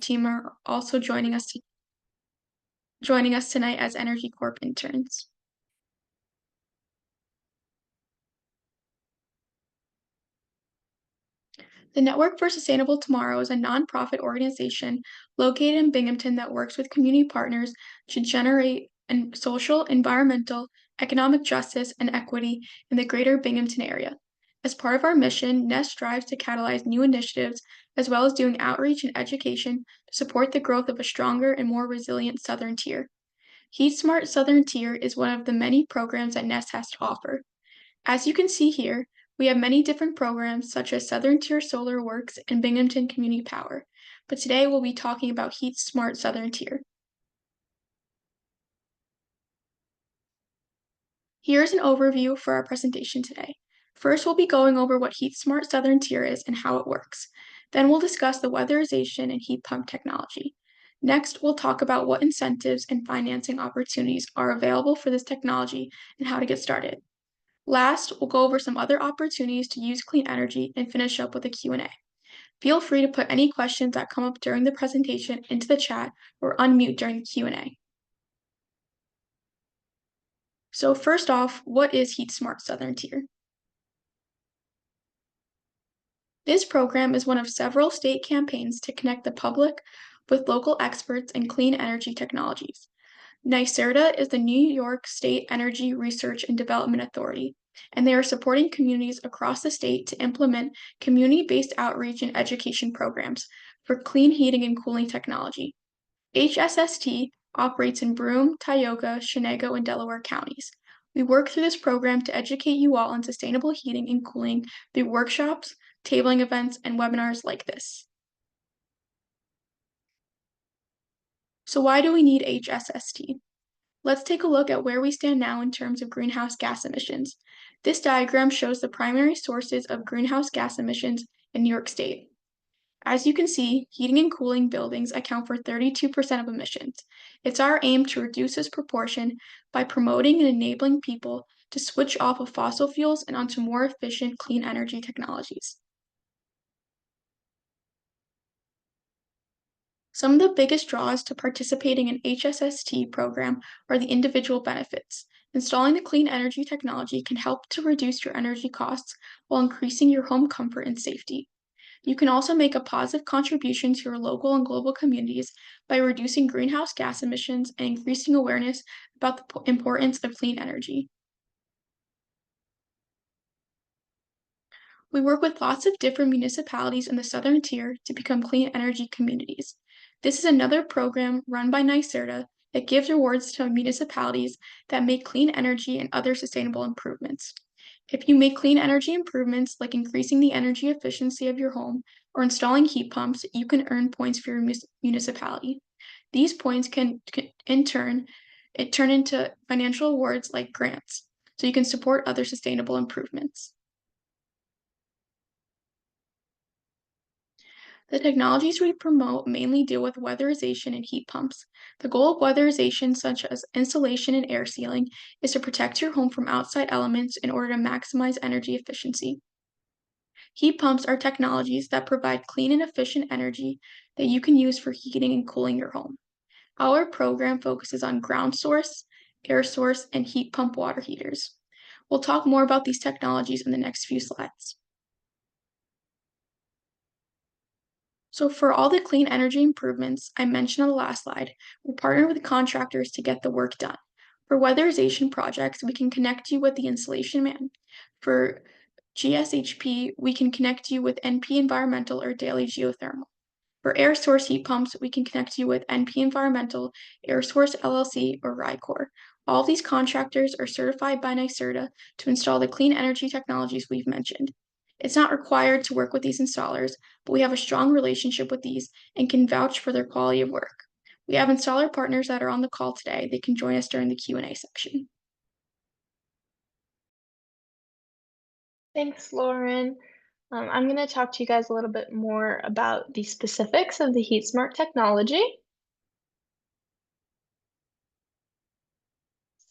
team are also joining us tonight as Energy Corp interns. The Network for Sustainable Tomorrow is a nonprofit organization located in Binghamton that works with community partners to generate social, environmental, economic justice, and equity in the greater Binghamton area. As part of our mission, NEST strives to catalyze new initiatives as well as doing outreach and education to support the growth of a stronger and more resilient Southern Tier. HeatSmart Southern Tier is one of the many programs that NEST has to offer. As you can see here, we have many different programs such as Southern Tier Solar Works and Binghamton Community Power, but today we'll be talking about HeatSmart Southern Tier. Here's an overview for our presentation today. First, we'll be going over what HeatSmart Southern Tier is and how it works. Then we'll discuss the weatherization and heat pump technology. Next, we'll talk about what incentives and financing opportunities are available for this technology and how to get started. Last, we'll go over some other opportunities to use clean energy and finish up with a Q&A. Feel free to put any questions that come up during the presentation into the chat or unmute during the Q&A. So first off, what is HeatSmart Southern Tier? This program is one of several state campaigns to connect the public with local experts in clean energy technologies. NYSERDA is the New York State Energy Research and Development Authority, and they are supporting communities across the state to implement community-based outreach and education programs for clean heating and cooling technology. HSST operates in Broome, Tioga, Chenango, and Delaware counties. We work through this program to educate you all on sustainable heating and cooling through workshops, tabling events, and webinars like this. So why do we need HSST? Let's take a look at where we stand now in terms of greenhouse gas emissions. This diagram shows the primary sources of greenhouse gas emissions in New York State. As you can see, heating and cooling buildings account for 32% of emissions. It's our aim to reduce this proportion by promoting and enabling people to switch off of fossil fuels and onto more efficient clean energy technologies. Some of the biggest draws to participating in HSST program are the individual benefits. Installing the clean energy technology can help to reduce your energy costs while increasing your home comfort and safety. You can also make a positive contribution to your local and global communities by reducing greenhouse gas emissions and increasing awareness about the importance of clean energy. We work with lots of different municipalities in the Southern Tier to become clean energy communities. This is another program run by NYSERDA that gives rewards to municipalities that make clean energy and other sustainable improvements. If you make clean energy improvements like increasing the energy efficiency of your home or installing heat pumps, you can earn points for your municipality. These points can in turn turn into financial awards like grants, so you can support other sustainable improvements. The technologies we promote mainly deal with weatherization and heat pumps. The goal of weatherization, such as insulation and air sealing, is to protect your home from outside elements in order to maximize energy efficiency. Heat pumps are technologies that provide clean and efficient energy that you can use for heating and cooling your home. Our program focuses on ground source, air source, and heat pump water heaters. We'll talk more about these technologies in the next few slides. So for all the clean energy improvements I mentioned on the last slide, we partner with contractors to get the work done. For weatherization projects, we can connect you with the installation man. For GSHP, we can connect you with NP Environmental or Daily Geothermal. For air source heat pumps, we can connect you with NP Environmental, Air Source LLC, or RICOR. All of these contractors are certified by NYSERDA to install the clean energy technologies we've mentioned. It's not required to work with these installers, but we have a strong relationship with these and can vouch for their quality of work. We have installer partners that are on the call today. They can join us during the Q&A section. Thanks, Lauren. I'm going to talk to you guys a little bit more about the specifics of the HeatSmart technology.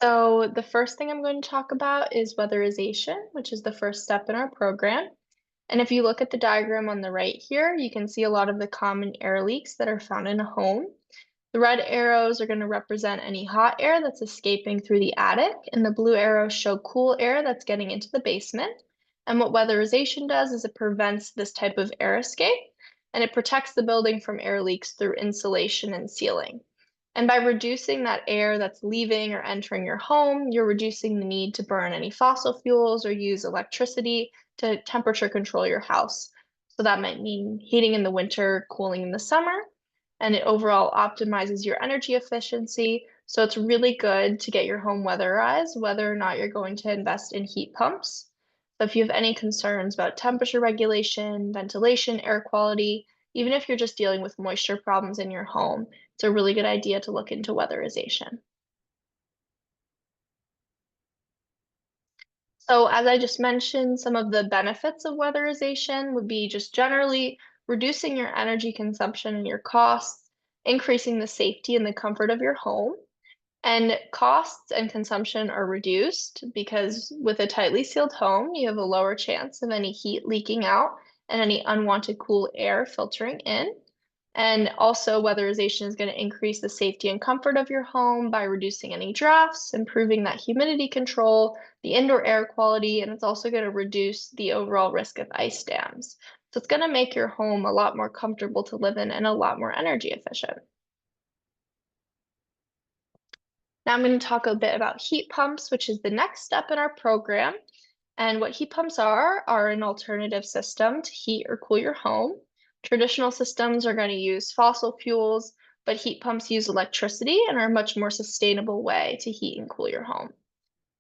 So the first thing I'm going to talk about is weatherization, which is the first step in our program. And if you look at the diagram on the right here, you can see a lot of the common air leaks that are found in a home. The red arrows are going to represent any hot air that's escaping through the attic, and the blue arrows show cool air that's getting into the basement. And what weatherization does is it prevents this type of air escape, and it protects the building from air leaks through insulation and sealing. And by reducing that air that's leaving or entering your home, you're reducing the need to burn any fossil fuels or use electricity to temperature control your house. So that might mean heating in the winter, cooling in the summer, and it overall optimizes your energy efficiency. So it's really good to get your home weatherized, whether or not you're going to invest in heat pumps. So if you have any concerns about temperature regulation, ventilation, air quality, even if you're just dealing with moisture problems in your home, it's a really good idea to look into weatherization. So as I just mentioned, some of the benefits of weatherization would be just generally reducing your energy consumption and your costs, increasing the safety and the comfort of your home. And costs and consumption are reduced because with a tightly sealed home, you have a lower chance of any heat leaking out and any unwanted cool air filtering in. And also, weatherization is going to increase the safety and comfort of your home by reducing any drafts, improving that humidity control, the indoor air quality, and it's also going to reduce the overall risk of ice dams. So it's going to make your home a lot more comfortable to live in and a lot more energy efficient. Now I'm going to talk a bit about heat pumps, which is the next step in our program. And what heat pumps are an alternative system to heat or cool your home. Traditional systems are going to use fossil fuels, but heat pumps use electricity and are a much more sustainable way to heat and cool your home.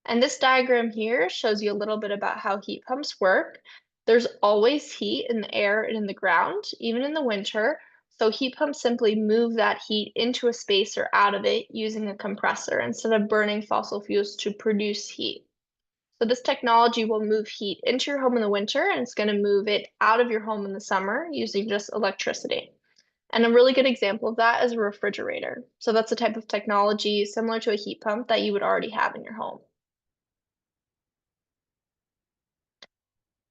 And this diagram here shows you a little bit about how heat pumps work. There's always heat in the air and in the ground, even in the winter. So heat pumps simply move that heat into a space or out of it using a compressor instead of burning fossil fuels to produce heat. So this technology will move heat into your home in the winter and it's going to move it out of your home in the summer using just electricity. And a really good example of that is a refrigerator. So that's a type of technology similar to a heat pump that you would already have in your home.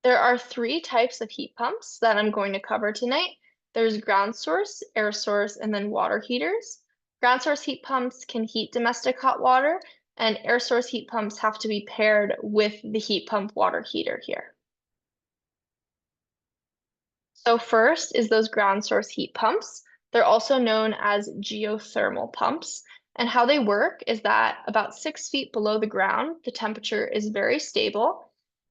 There are three types of heat pumps that I'm going to cover tonight. There's ground source, air source, and then water heaters. Ground source heat pumps can heat domestic hot water, and air source heat pumps have to be paired with the heat pump water heater here. So first is those ground source heat pumps. They're also known as geothermal pumps. And how they work is that about 6 feet below the ground, the temperature is very stable.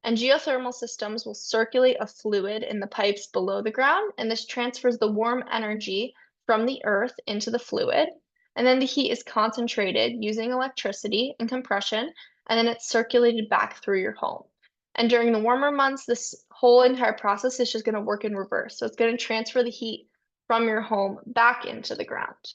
And geothermal systems will circulate a fluid in the pipes below the ground, and this transfers the warm energy from the earth into the fluid. And then the heat is concentrated using electricity and compression, and then it's circulated back through your home. And during the warmer months, this whole entire process is just going to work in reverse. So it's going to transfer the heat from your home back into the ground.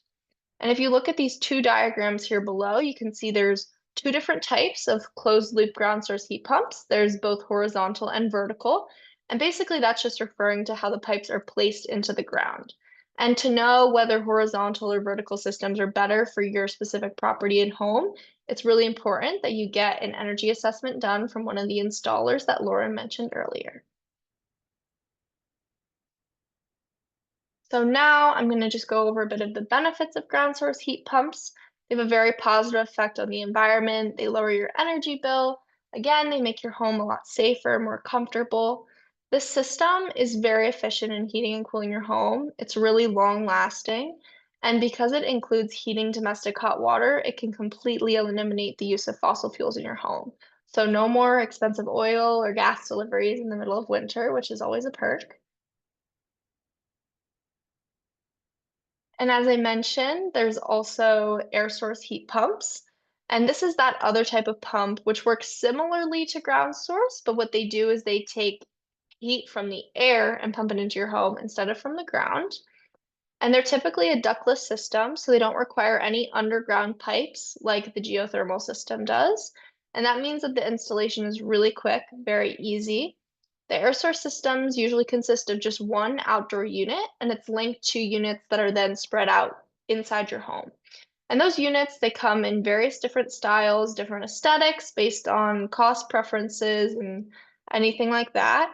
And if you look at these two diagrams here below, you can see there's two different types of closed loop ground source heat pumps. There's both horizontal and vertical. And basically that's just referring to how the pipes are placed into the ground. And to know whether horizontal or vertical systems are better for your specific property and home, it's really important that you get an energy assessment done from one of the installers that Lauren mentioned earlier. So now I'm going to just go over a bit of the benefits of ground source heat pumps. They have a very positive effect on the environment. They lower your energy bill. Again, they make your home a lot safer, more comfortable. This system is very efficient in heating and cooling your home. It's really long lasting. And because it includes heating domestic hot water, it can completely eliminate the use of fossil fuels in your home. So no more expensive oil or gas deliveries in the middle of winter, which is always a perk. And as I mentioned, there's also air source heat pumps. And this is that other type of pump which works similarly to ground source, but what they do is they take heat from the air and pump it into your home instead of from the ground. And they're typically a ductless system, so they don't require any underground pipes like the geothermal system does. And that means that the installation is really quick, very easy. The air source systems usually consist of just one outdoor unit, and it's linked to units that are then spread out inside your home. And those units, they come in various different styles, different aesthetics based on cost preferences and anything like that.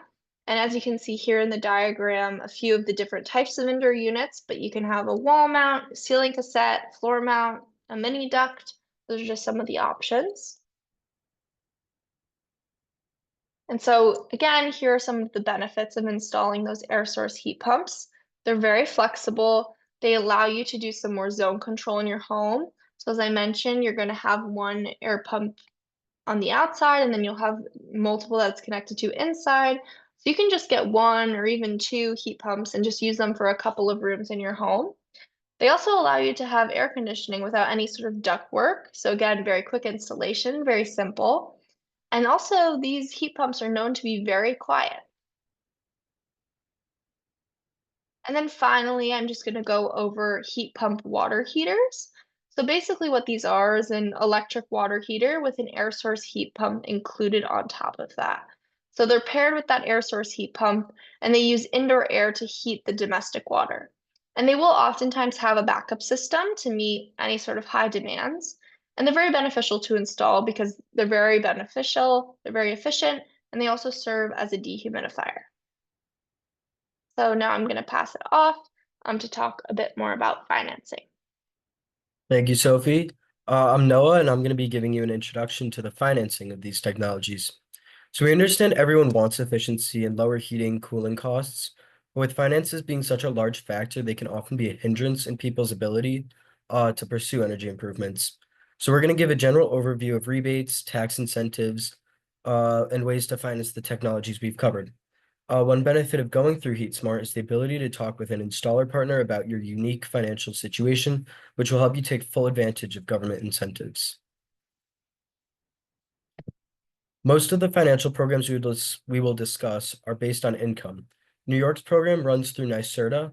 And as you can see here in the diagram, a few of the different types of indoor units, but you can have a wall mount, ceiling cassette, floor mount, a mini duct. Those are just some of the options. And so again, here are some of the benefits of installing those air source heat pumps. They're very flexible. They allow you to do some more zone control in your home. So as I mentioned, you're going to have one air pump on the outside, and then you'll have multiple that's connected to inside. So you can just get one or even two heat pumps and just use them for a couple of rooms in your home. They also allow you to have air conditioning without any sort of duct work. So again, very quick installation, very simple. And also, these heat pumps are known to be very quiet. And then finally, I'm just going to go over heat pump water heaters. So basically what these are is an electric water heater with an air source heat pump included on top of that. So they're paired with that air source heat pump, and they use indoor air to heat the domestic water. And they will oftentimes have a backup system to meet any sort of high demands. And they're very beneficial to install because they're very beneficial, they're very efficient, and they also serve as a dehumidifier. So now I'm going to pass it off to talk a bit more about financing. Thank you, Sophie. I'm Noah, and I'm going to be giving you an introduction to the financing of these technologies. So we understand everyone wants efficiency and lower heating, cooling costs, but with finances being such a large factor, they can often be a hindrance in people's ability to pursue energy improvements. So we're going to give a general overview of rebates, tax incentives, and ways to finance the technologies we've covered. One benefit of going through HeatSmart is the ability to talk with an installer partner about your unique financial situation, which will help you take full advantage of government incentives. Most of the financial programs we will discuss are based on income. New York's program runs through NYSERDA,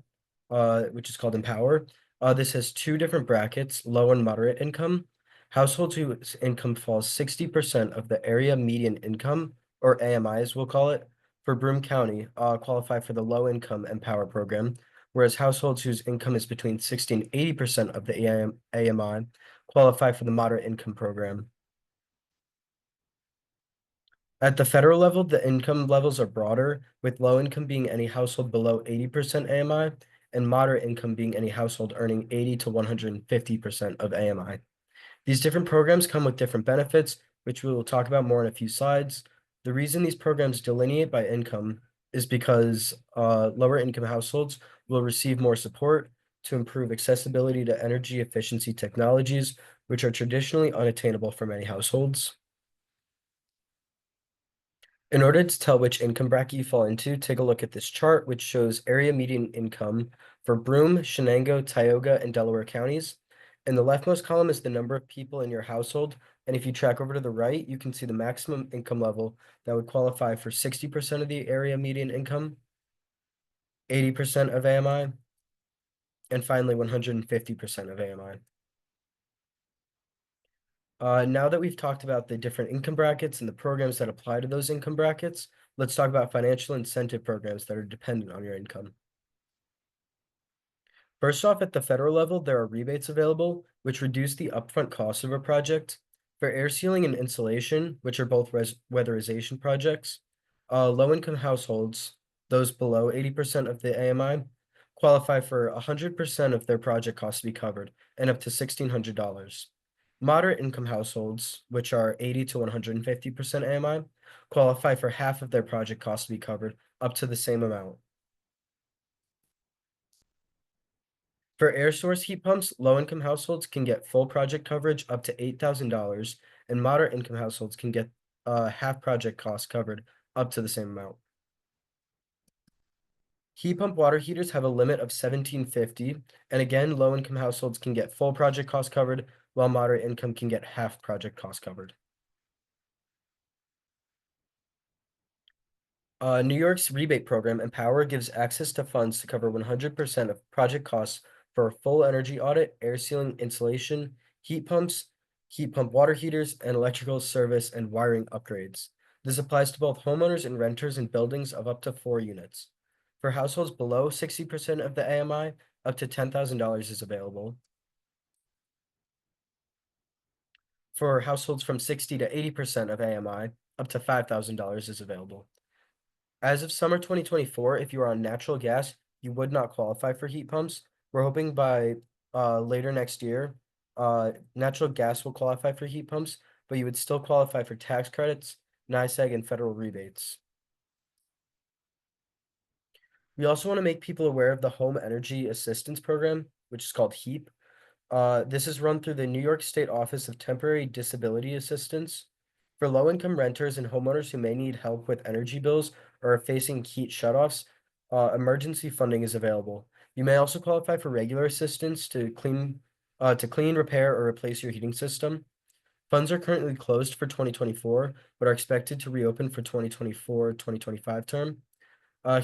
which is called Empower. This has two different brackets, low and moderate income. Households whose income falls 60% of the area median income, or AMI as we'll call it, for Broome County, qualify for the low income Empower program, whereas households whose income is between 60 and 80% of the AMI qualify for the moderate income program. At the federal level, the income levels are broader, with low income being any household below 80% AMI and moderate income being any household earning 80 to 150% of AMI. These different programs come with different benefits, which we will talk about more in a few slides. The reason these programs delineate by income is because lower income households will receive more support to improve accessibility to energy efficiency technologies, which are traditionally unattainable for many households. In order to tell which income bracket you fall into, take a look at this chart, which shows area median income for Broome, Shenango, Tioga, and Delaware counties. In the leftmost column is the number of people in your household. And if you track over to the right, you can see the maximum income level that would qualify for 60% of the area median income, 80% of AMI, and finally 150% of AMI. Now that we've talked about the different income brackets and the programs that apply to those income brackets, let's talk about financial incentive programs that are dependent on your income. First off, at the federal level, there are rebates available, which reduce the upfront cost of a project. For air sealing and insulation, which are both weatherization projects, low-income households, those below 80% of the AMI, qualify for 100% of their project costs to be covered and up to $1,600. Moderate income households, which are 80 to 150% AMI, qualify for half of their project costs to be covered, up to the same amount. For air source heat pumps, low-income households can get full project coverage up to $8,000, and moderate income households can get half project costs covered up to the same amount. Heat pump water heaters have a limit of $1,750, and again, low-income households can get full project costs covered, while moderate income can get half project costs covered. New York's rebate program, Empower, gives access to funds to cover 100% of project costs for a full energy audit, air sealing, insulation, heat pumps, heat pump water heaters, and electrical service and wiring upgrades. This applies to both homeowners and renters in buildings of up to 4 units. For households below 60% of the AMI, up to $10,000 is available. For households from 60 to 80% of AMI, up to $5,000 is available. As of summer 2024, if you are on natural gas, you would not qualify for heat pumps. We're hoping by later next year, natural gas will qualify for heat pumps, but you would still qualify for tax credits, NICEAG, and federal rebates. We also want to make people aware of the Home Energy Assistance Program, which is called HEAP. This is run through the New York State Office of Temporary Disability Assistance. For low-income renters and homeowners who may need help with energy bills or are facing heat shutoffs, emergency funding is available. You may also qualify for regular assistance to clean, repair, or replace your heating system. Funds are currently closed for 2024, but are expected to reopen for 2024-2025 term.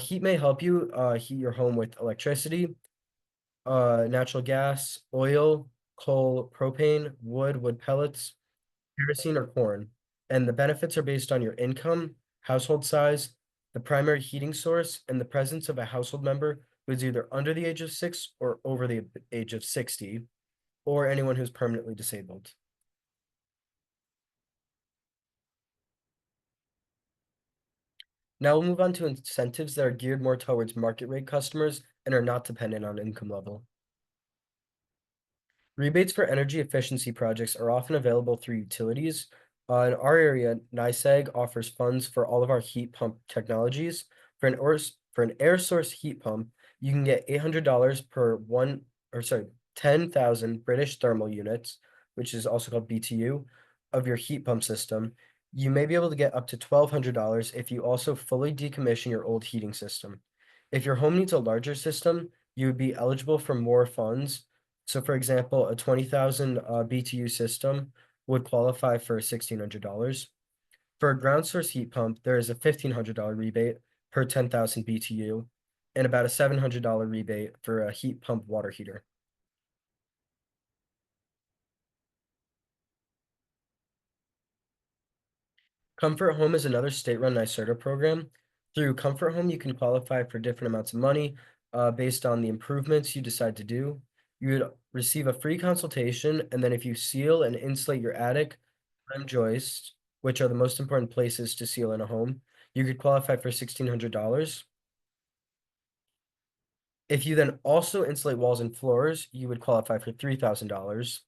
Heat may help you heat your home with electricity, natural gas, oil, coal, propane, wood pellets, kerosene, or corn. And the benefits are based on your income, household size, the primary heating source, and the presence of a household member who is either under the age of 6 or over the age of 60, or anyone who's permanently disabled. Now we'll move on to incentives that are geared more towards market rate customers and are not dependent on income level. Rebates for energy efficiency projects are often available through utilities. In our area, NICEAG offers funds for all of our heat pump technologies. For an air source heat pump, you can get $800 per 10,000 British thermal units, which is also called BTU, of your heat pump system. You may be able to get up to $1,200 if you also fully decommission your old heating system. If your home needs a larger system, you would be eligible for more funds. So for example, a 20,000 BTU system would qualify for $1,600. For a ground source heat pump, there is a $1,500 rebate per 10,000 BTU and about a $700 rebate for a heat pump water heater. Comfort Home is another state-run NYSERDA program. Through Comfort Home, you can qualify for different amounts of money based on the improvements you decide to do. You would receive a free consultation, and then if you seal and insulate your attic, rim joists, which are the most important places to seal in a home, you could qualify for $1,600. If you then also insulate walls and floors, you would qualify for $3,000.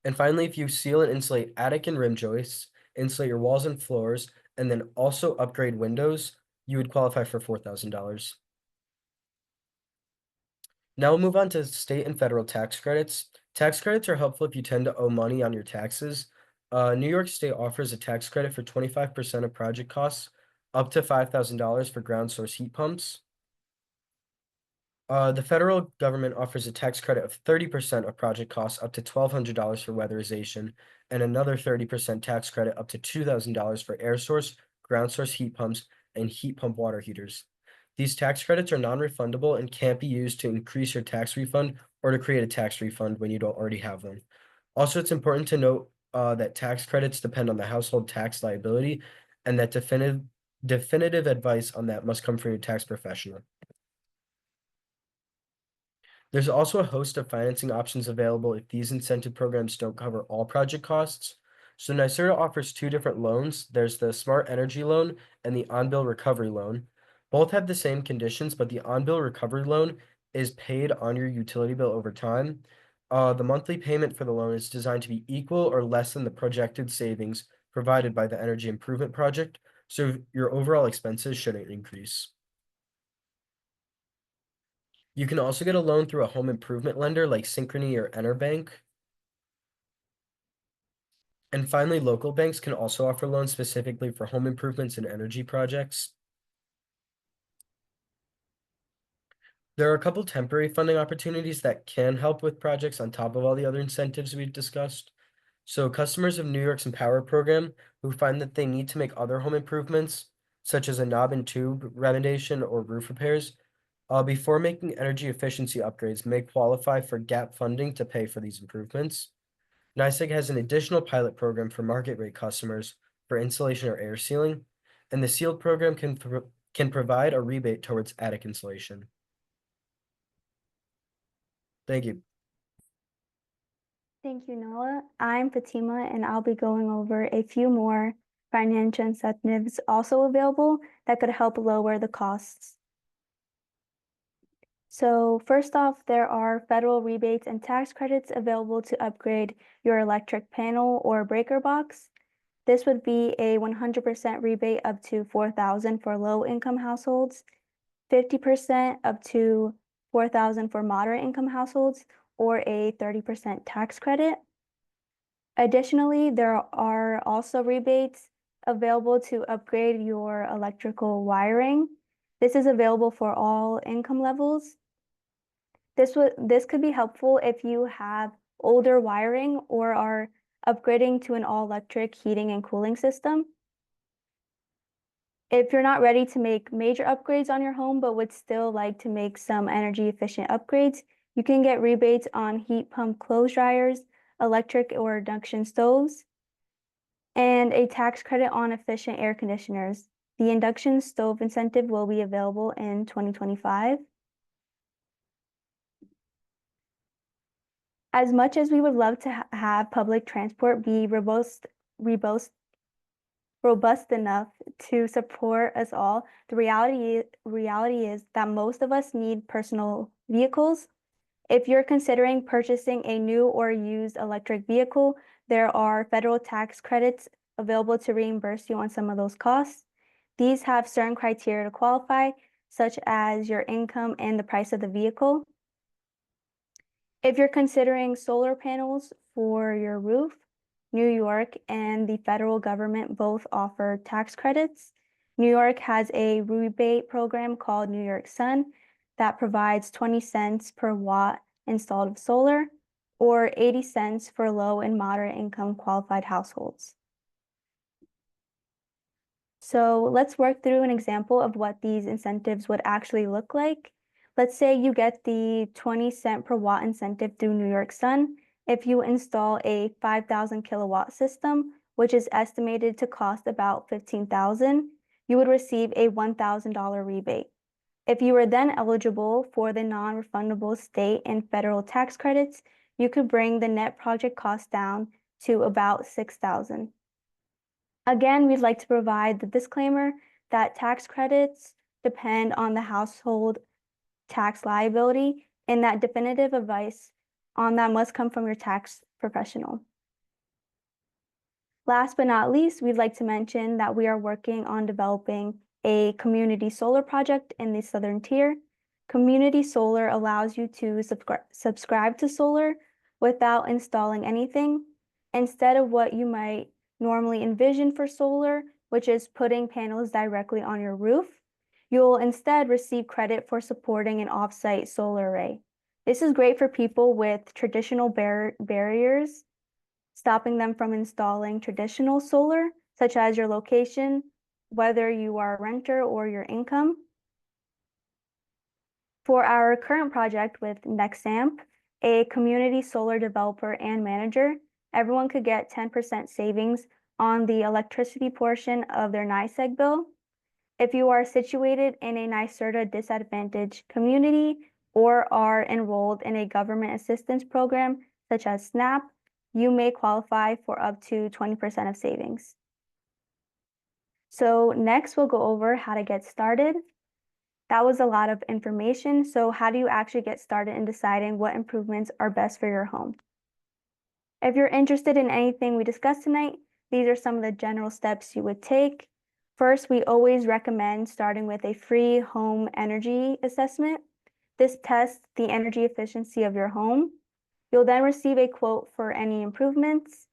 And finally, if you seal and insulate attic and rim joists, insulate your walls and floors, and then also upgrade windows, you would qualify for $4,000. Now we'll move on to state and federal tax credits. Tax credits are helpful if you tend to owe money on your taxes. New York State offers a tax credit for 25% of project costs, up to $5,000 for ground source heat pumps. The federal government offers a tax credit of 30% of project costs up to $1,200 for weatherization, and another 30% tax credit up to $2,000 for air source, ground source heat pumps, and heat pump water heaters. These tax credits are non-refundable and can't be used to increase your tax refund or to create a tax refund when you don't already have one. Also, it's important to note that tax credits depend on the household tax liability, and that definitive advice on that must come from your tax professional. There's also a host of financing options available if these incentive programs don't cover all project costs. So NYSERDA offers two different loans. There's the Smart Energy Loan and the On-Bill Recovery Loan. Both have the same conditions, but the On-Bill Recovery Loan is paid on your utility bill over time. The monthly payment for the loan is designed to be equal or less than the projected savings provided by the energy improvement project, so your overall expenses shouldn't increase. You can also get a loan through a home improvement lender like Synchrony or Enerbank. And finally, local banks can also offer loans specifically for home improvements and energy projects. There are a couple temporary funding opportunities that can help with projects on top of all the other incentives we've discussed. So customers of New York's Empower program who find that they need to make other home improvements, such as a knob and tube renovation or roof repairs, before making energy efficiency upgrades may qualify for gap funding to pay for these improvements. NYSEG has an additional pilot program for market rate customers for insulation or air sealing, and the sealed program can provide a rebate towards attic insulation. Thank you. Thank you, Noah. I'm Fatima, and I'll be going over a few more financial incentives also available that could help lower the costs. So first off, there are federal rebates and tax credits available to upgrade your electric panel or breaker box. This would be a 100% rebate up to $4,000 for low-income households, 50% up to $4,000 for moderate-income households, or a 30% tax credit. Additionally, there are also rebates available to upgrade your electrical wiring. This is available for all income levels. This could be helpful if you have older wiring or are upgrading to an all-electric heating and cooling system. If you're not ready to make major upgrades on your home, but would still like to make some energy efficient upgrades, you can get rebates on heat pump clothes dryers, electric or induction stoves, and a tax credit on efficient air conditioners. The induction stove incentive will be available in 2025. As much as we would love to have public transport be robust enough to support us all, the reality is that most of us need personal vehicles. If you're considering purchasing a new or used electric vehicle, there are federal tax credits available to reimburse you on some of those costs. These have certain criteria to qualify, such as your income and the price of the vehicle. If you're considering solar panels for your roof, New York and the federal government both offer tax credits. New York has a rebate program called New York Sun that provides 20 cents per watt installed of solar, or 80 cents for low and moderate income qualified households. So let's work through an example of what these incentives would actually look like. Let's say you get the 20 cent per watt incentive through New York Sun. If you install a 5,000 kilowatt system, which is estimated to cost about $15,000, you would receive a $1,000 rebate. If you were then eligible for the non-refundable state and federal tax credits, you could bring the net project cost down to about $6,000. Again, we'd like to provide the disclaimer that tax credits depend on the household tax liability, and that definitive advice on that must come from your tax professional. Last but not least, we'd like to mention that we are working on developing a community solar project in the Southern Tier. Community solar allows you to subscribe to solar without installing anything, instead of what you might normally envision for solar, which is putting panels directly on your roof. You'll instead receive credit for supporting an off-site solar array. This is great for people with traditional barriers, stopping them from installing traditional solar, such as your location, whether you are a renter or your income. For our current project with Nexamp, a community solar developer and manager, everyone could get 10% savings on the electricity portion of their NYSEG bill. If you are situated in a NYSERDA disadvantaged community or are enrolled in a government assistance program such as SNAP, you may qualify for up to 20% of savings. So next we'll go over how to get started. That was a lot of information. So how do you actually get started in deciding what improvements are best for your home? If you're interested in anything we discussed tonight, these are some of the general steps you would take. First, we always recommend starting with a free home energy assessment. This tests the energy efficiency of your home. You'll then receive a quote for any improvements.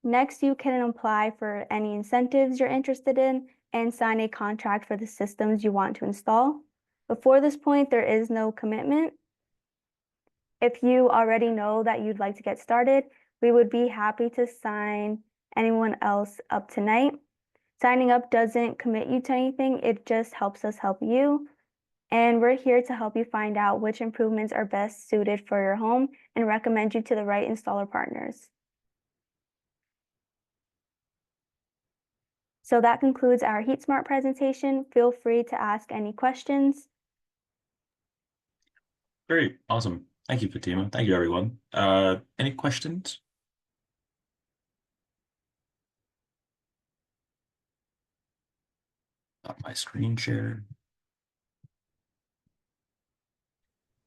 Next, you can apply for any incentives you're interested in and sign a contract for the systems you want to install. Before this point, there is no commitment. If you already know that you'd like to get started, we would be happy to sign anyone else up tonight. Signing up doesn't commit you to anything, it just helps us help you. And we're here to help you find out which improvements are best suited for your home and recommend you to the right installer partners. So that concludes our HeatSmart presentation. Feel free to ask any questions. Great, awesome. Thank you, Fatima. Thank you, everyone. Any questions? Stop my screen share.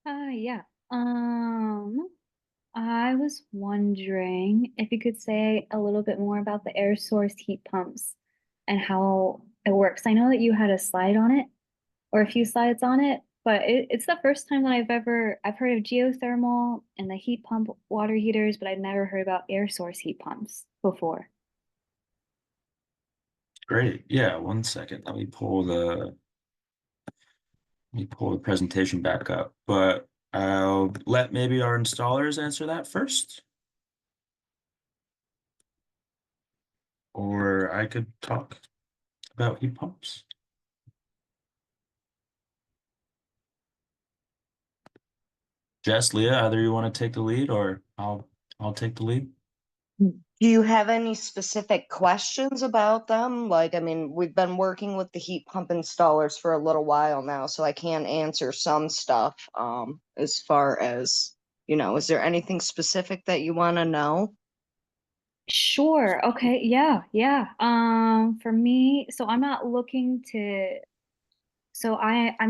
Yeah. I was wondering if you could say a little bit more about the air source heat pumps and how it works. I know that you had a slide on it or a few slides on it, but it's the first time that I've heard of geothermal and the heat pump water heaters, but I've never heard about air source heat pumps before. Great. Yeah, one second. Let me pull the presentation back up, but I'll let maybe our installers answer that first. Or I could talk about heat pumps. Jess, Leah, either you want to take the lead or I'll take the lead. Do you have any specific questions about them? Like, I mean, we've been working with the heat pump installers for a little while now, so I can answer some stuff. As far as, is there anything specific that you want to know? Sure. Okay. Yeah. Yeah. For me, so I'm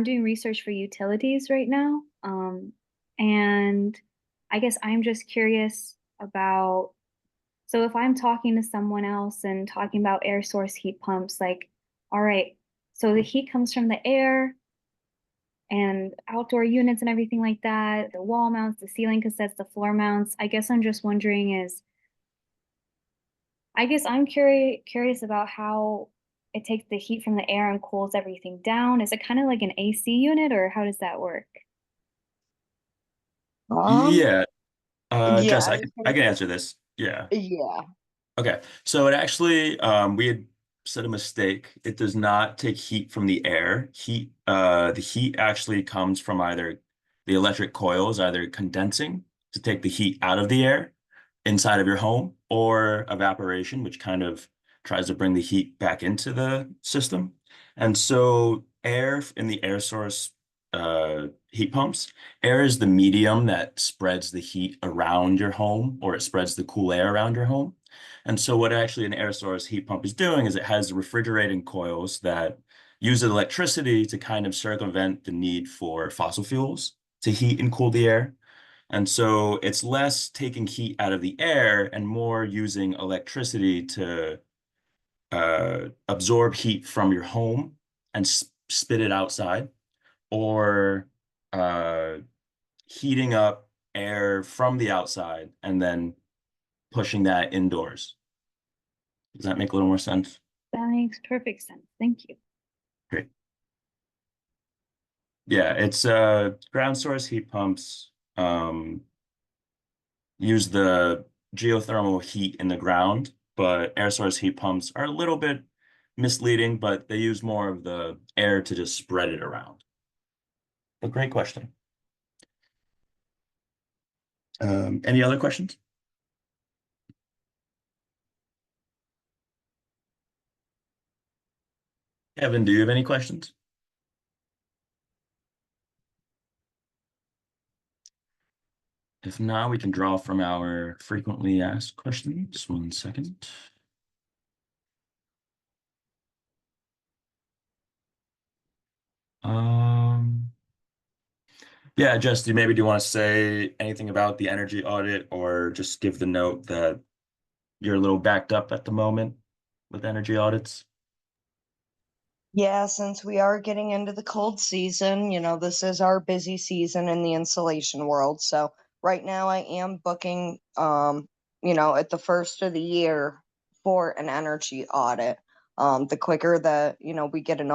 doing research for utilities right now. And I guess I'm just curious about, so if I'm talking to someone else and talking about air source heat pumps, like, all right, so the heat comes from the air and outdoor units and everything like that, the wall mounts, the ceiling cassettes, the floor mounts. I guess I'm curious about how it takes the heat from the air and cools everything down. Is it kind of like an AC unit, or how does that work? Um, Yeah, yeah, Jess, I can answer this. Yeah. yeah. Okay, so it actually, we had said a mistake. It does not take heat from the air. The heat actually comes from either the electric coils, either condensing to take the heat out of the air inside of your home, or evaporation, which kind of tries to bring the heat back into the system. And so air in the air source heat pumps, air is the medium that spreads the heat around your home, or it spreads the cool air around your home. And so what actually an air source heat pump is doing is it has refrigerating coils that use electricity to kind of circumvent the need for fossil fuels to heat and cool the air. And so it's less taking heat out of the air and more using electricity to absorb heat from your home and spit it outside, or uh, heating up air from the outside and then pushing that indoors. Does that make a little more sense? That makes perfect sense. Thank you. Great. Yeah, it's ground source heat pumps use the geothermal heat in the ground, but air source heat pumps are a little bit misleading, but they use more of the air to just spread it around. A great question. Any other questions? Kevin, do you have any questions? If not, we can draw from our frequently asked questions. 1 second. Um, yeah, Jess, maybe do you want to say anything about the energy audit, or just give the note that you're a little backed up at the moment with energy audits? Yeah, since we are getting into the cold season, this is our busy season in the insulation world. So right now I am booking, at the first of the year for an energy audit. The quicker that, we get an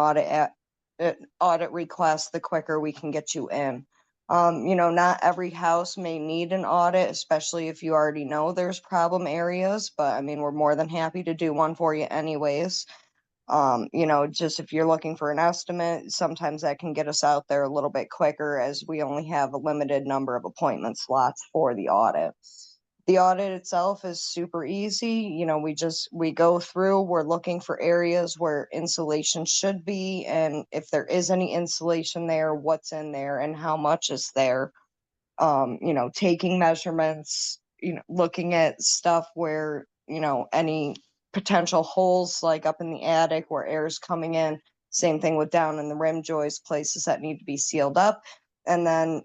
audit request, the quicker we can get you in. Not every house may need an audit, especially if you already know there's problem areas, but I mean, we're more than happy to do one for you anyways. Just if you're looking for an estimate, sometimes that can get us out there a little bit quicker, as we only have a limited number of appointment slots for the audit. The audit itself is super easy. We go through, we're looking for areas where insulation should be, and if there is any insulation there, what's in there and how much is there. Taking measurements, looking at stuff where, any potential holes like up in the attic where air is coming in, Same thing with down in the rim joists, places that need to be sealed up. And then,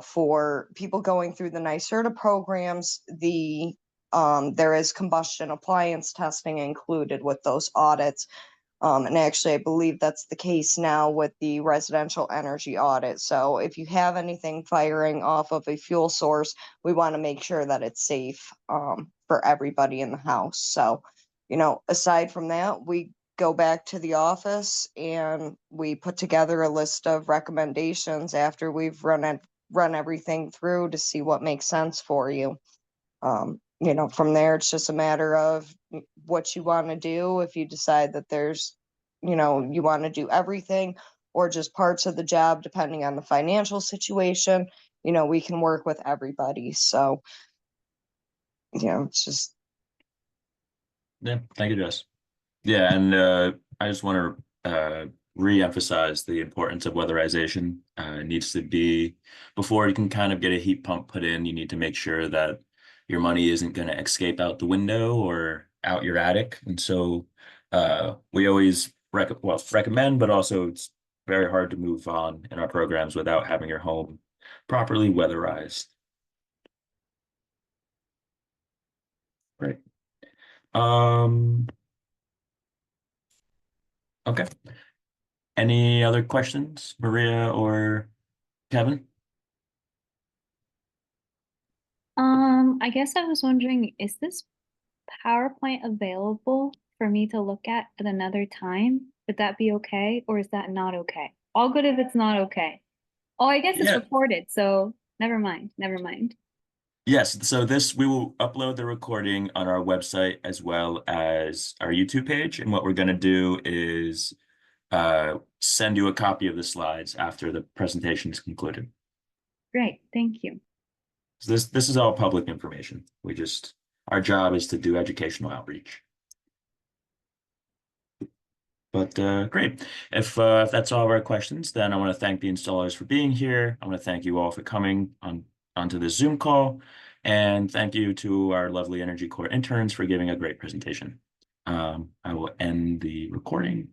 for people going through the NYSERDA programs, there is combustion appliance testing included with those audits. And actually, I believe that's the case now with the residential energy audit. So if you have anything firing off of a fuel source, we want to make sure that it's safe for everybody in the house. So, aside from that, we go back to the office and we put together a list of recommendations after we've run everything through to see what makes sense for you. From there, it's just a matter of what you want to do. If you decide that you want to do everything or just parts of the job, depending on the financial situation, we can work with everybody. So, it's just. Yeah, thank you, Jess. Yeah, and I just want to re-emphasize the importance of weatherization. It needs to be, before you can kind of get a heat pump put in, you need to make sure that your money isn't going to escape out the window or out your attic. And so we always recommend, but also it's very hard to move on in our programs without having your home properly weatherized. Right. Okay. Any other questions, Maria or Kevin? I guess I was wondering, is this PowerPoint available for me to look at another time? Would that be okay, or is that not okay? All good if it's not okay. Oh, I guess it's Yeah. recorded, so never mind, never mind. Yes, so we will upload the recording on our website as well as our YouTube page. And what we're going to do is send you a copy of the slides after the presentation is concluded. Great, thank you. So this is all public information. Our job is to do educational outreach. But great. If that's all of our questions, then I want to thank the installers for being here. I want to thank you all for coming onto this Zoom call. And thank you to our lovely Energy Corps interns for giving a great presentation. I will end the recording.